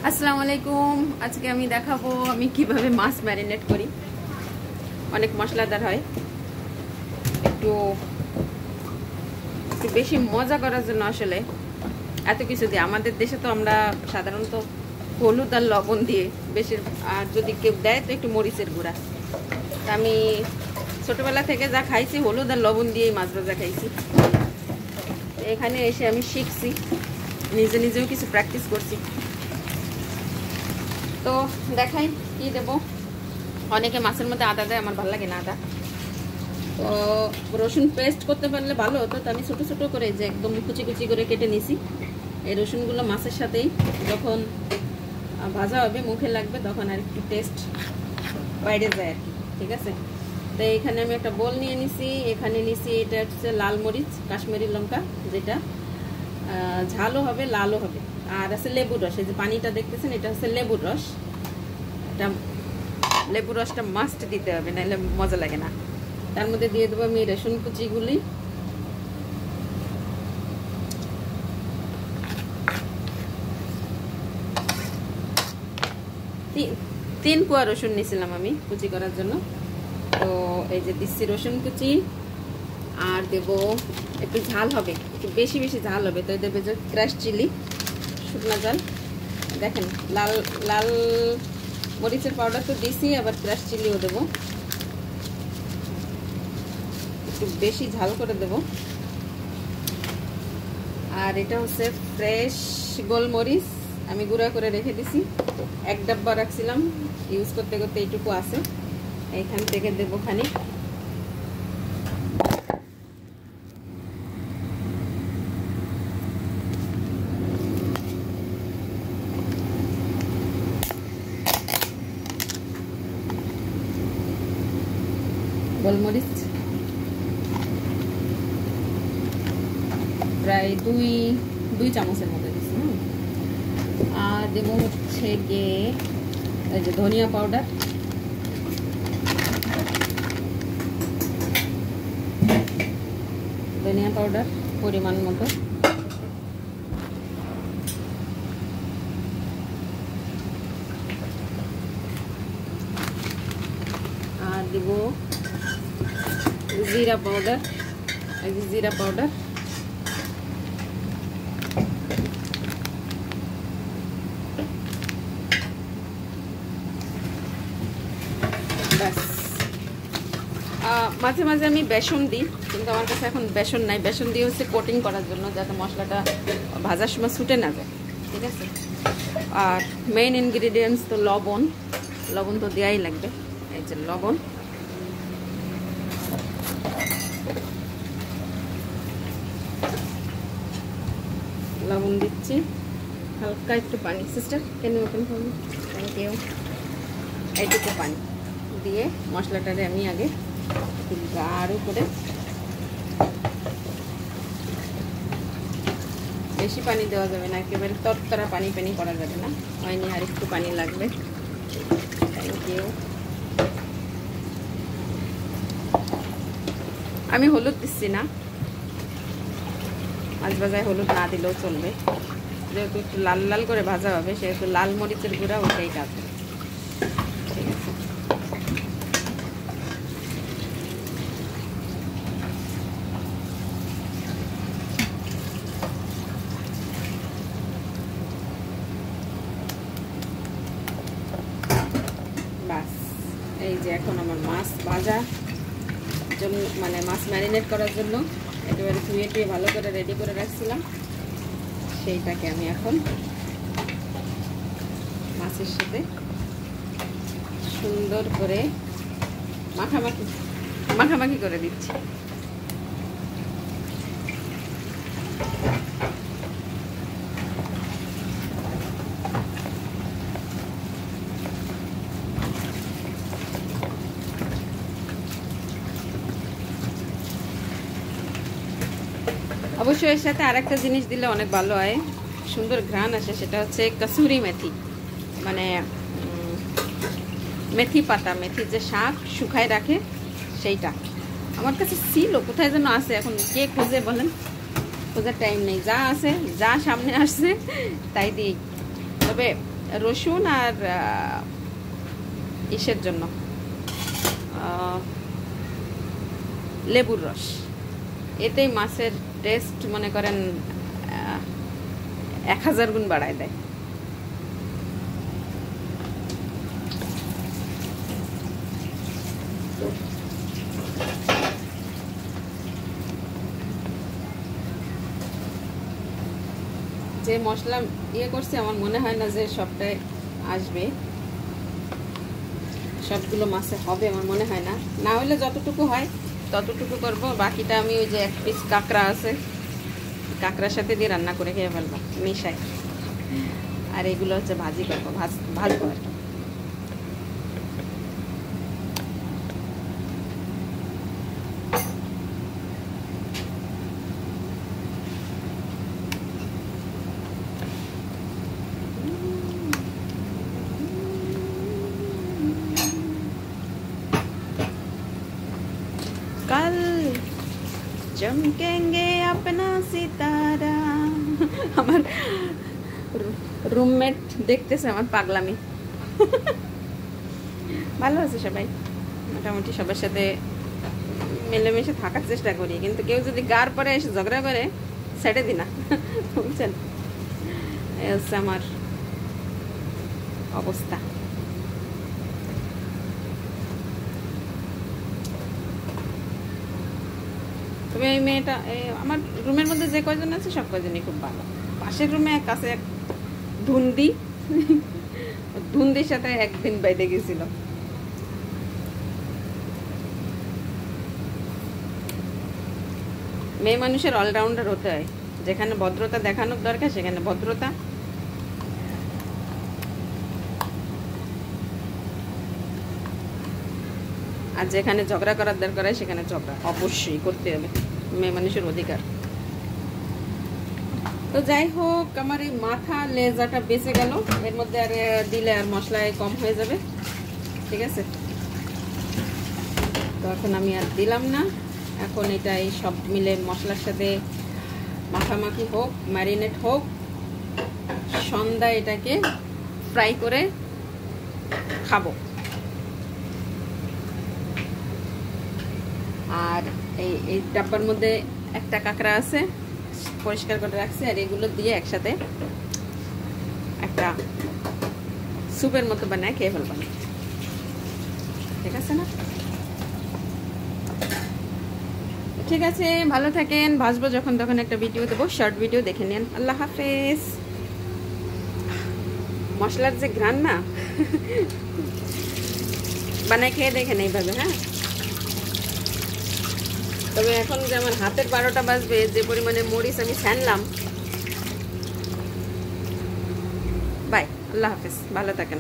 আসসালামু আলাইকুম। আজকে আমি দেখাবো আমি কিভাবে মাছ ম্যারিনেট করি। অনেক মশলাদার হয়, একটু একটু বেশি মজা করার জন্য আসলে এত কিছু দিয়ে। আমাদের দেশে তো আমরা সাধারণত হলুদ আর লবণ দিয়ে বেশি, আর যদি কেউ দেয় তো একটু মরিচের গুঁড়া। আমি ছোটবেলা থেকে যা খাইছি হলুদ আর লবণ দিয়েই মাছ ভাজা খাইছি। এখানে এসে আমি শিখছি, নিজে নিজেও কিছু প্র্যাকটিস করছি। তো দেখাই কি দেবো। অনেকে মাছের মধ্যে আদা দেয়, আমার ভালো লাগে না আদা। তো রসুন পেস্ট করতে পারলে ভালো হতো। তো আমি ছোটো ছোটো করে যে একদম কুচি কুচি করে কেটে নিছি। এই রসুনগুলো মাছের সাথেই যখন ভাজা হবে মুখে লাগবে তখন আর একটু টেস্ট বাইরে যায় আর কি। ঠিক আছে, তো এখানে আমি একটা বোল নিয়ে নিছি। এখানে নিছি এটা হচ্ছে লাল মরিচ, কাশ্মীরি লঙ্কা, যেটা ঝালও হবে লালও হবে। আর আছে লেবুর রস, এই যে পানিটা দেখতেছেন এটা হচ্ছে লেবুর রস। এটা লেবুর রসটা মাস্ট দিতে হবে, নাহলে মজা লাগে না। তার মধ্যে দিয়ে দেবো আমি রসুন কুচিগুলি। তিন কোয়া রসুন নিয়েছিলাম আমি কুচি করার জন্য। তো এই যে দিচ্ছি রসুন কুচি। আর দেব একটু ঝাল হবে, একটু বেশি বেশি ঝাল হবে, তো দেবে যে ক্রাশ চিলি, শুকনো ঝাল। দেখেন লাল লাল মরিচের পাউডার তো দিছি, আবার ক্রাশ চিলিও দেবো, একটু বেশি ঝাল করে দেব। আর এটা হচ্ছে ফ্রেশ গোলমরিচ, আমি গুঁড়া করে রেখে দিছি। এক ডাব্বা রাখছিলাম, ইউজ করতে করতে এইটুকু আছে। এইখান থেকে দেবো খানিক। গোলমরিচ প্রায় দুই চামচের মতো দিচ্ছি। আর দেবো হচ্ছে গিয়ে এই যে ধনিয়া পাউডার, পরিমাণ মতো। আর দেব জিরা পাউডার, জিরা পাউডার। ব্যাস। মাঝে মাঝে আমি বেসন দিই, কিন্তু আমার কাছে এখন বেসন নাই। বেসন দিয়ে হচ্ছে কোটিং করার জন্য, যাতে মশলাটা ভাজার সময় ছুটে না যায়। ঠিক আছে। আর মেইন ইনগ্রিডিয়েন্টস তো লবণ। লবণ তো দেওয়াই লাগবে। এই যে লবণ, লবণ দিচ্ছি, হালকা একটু পানি। সিস্টার কেন ওপেন করবো? Thank you. এইটুকু পানি দিয়ে মশলাটারে আমি আগে গাঢ় করে, বেশি পানি দেওয়া যাবে না, একেবারে তরতরা পানি পানি করা যাবে না, হয়নি, আর একটু পানি লাগবে। Thank you. আমি হলুদ দিচ্ছি না, মাছ ভাজায় হলুদ না দিলেও চলবে, যেহেতু একটু লাল লাল করে ভাজা হবে, সেহেতু লাল মরিচের গুঁড়া ওটাই কাজ। ঠিক আছে। বাস, এই যে এখন আমার মাছ ভাজা জন্য, মানে মাছ ম্যারিনেট করার জন্য একেবারে ধুয়ে টুয়ে ভালো করে রেডি করে রাখছিলাম, সেইটাকে আমি এখন মাছের সাথে সুন্দর করে মাখামাখি করে দিচ্ছি। অবশ্যই এর সাথে আরেকটা জিনিস দিলে অনেক ভালো হয়, সুন্দর ঘ্রাণ আসে, সেটা হচ্ছে কসুরি মেথি, মানে মেথি পাতা, মেথির যে শাক শুকায় রাখে সেইটা। আমার কাছে ছিল, কোথায় যেন আছে, এখন কে খুঁজে বলেন, খোঁজার টাইম নেই। যা আছে, যা সামনে আসছে তাই দিই। তবে রসুন আর ইসের জন্য লেবুর রস, এতেই মাছের টেস্ট মনে করেন 1000 গুণ বাড়ায় দেয়। যে মশলা করছে আমার মনে হয় না যে সবটাই আসবে, সবগুলো মাছে হবে আমার মনে হয় না। না হলে যতটুকু হয় ততটুকু করব, বাকিটা আমি ওই যে 1 পিস কাঁকড়া আছে, কাঁকড়ার সাথে দিয়ে রান্না করে খেয়ে ফেলবো মিশাই। আর এগুলো হচ্ছে ভাজি করবো, ভাজবো আর কি। कल चमकेंगे अपना सितारा। আমার রুমমেট দেখতেছে আমার পাগলামি। ভালো আছে সবাই, মোটামুটি সবার সাথে মিলেমিশে থাকার চেষ্টা করি, কিন্তু কেউ যদি গার পরে এসে ঝগড়া করে ছেড়ে দি না, বুঝছেন? এই হচ্ছে আমার অবস্থা। তবে এই মেয়েটা আমার রুমের মধ্যে যে কয়জন আছে সব কয়জনই খুব ভালো। পাশের রুমে এক আছে এক ধুন্দির সাথে একদিন বাইরে গেছিল। মেয়ে মানুষের অলরাউন্ডার হতে হয়, যেখানে ভদ্রতা দেখানোর দরকার সেখানে ভদ্রতা, আর যেখানে ঝগড়া করার দরকার হয় সেখানে ঝগড়া অবশ্যই করতে হবে, মেয়ে মানুষের অধিকার। তো যাই হোক, আমার এই মাথা লেজাটা বেঁচে গেল, এর মধ্যে আর দিলে আর মশলায় কম হয়ে যাবে, ঠিক আছে? তো এখন আমি আর দিলাম না, এখন এটা এই সব মিলে মশলার সাথে মাখামাখি হোক, ম্যারিনেট হোক, সন্ধ্যা এটাকে ফ্রাই করে খাবো। আর এই ডাব্বার মধ্যে একটা কাঁকড়া আছে, পরিষ্কার করে রাখছি, আর এগুলো দিয়ে একসাথে একটা স্যুপের মতো বানায় খেয়ে ফেলবো, ঠিক আছে না? ঠিক আছে, ভালো থাকেন, ভাসবো যখন তখন একটা ভিডিও দেবো, শর্ট ভিডিও দেখে নেন। আল্লাহ হাফেজ। মশলার যে ঘ্রাণ না, বানায় খেয়ে দেখেন এইভাবে, হ্যাঁ? তবে এখন যে আমার হাতের 12টা বাজবে, যে পরিমাণে মরিচ আমি ছানলাম। বাই, আল্লাহ হাফেজ, ভালো থাকেন।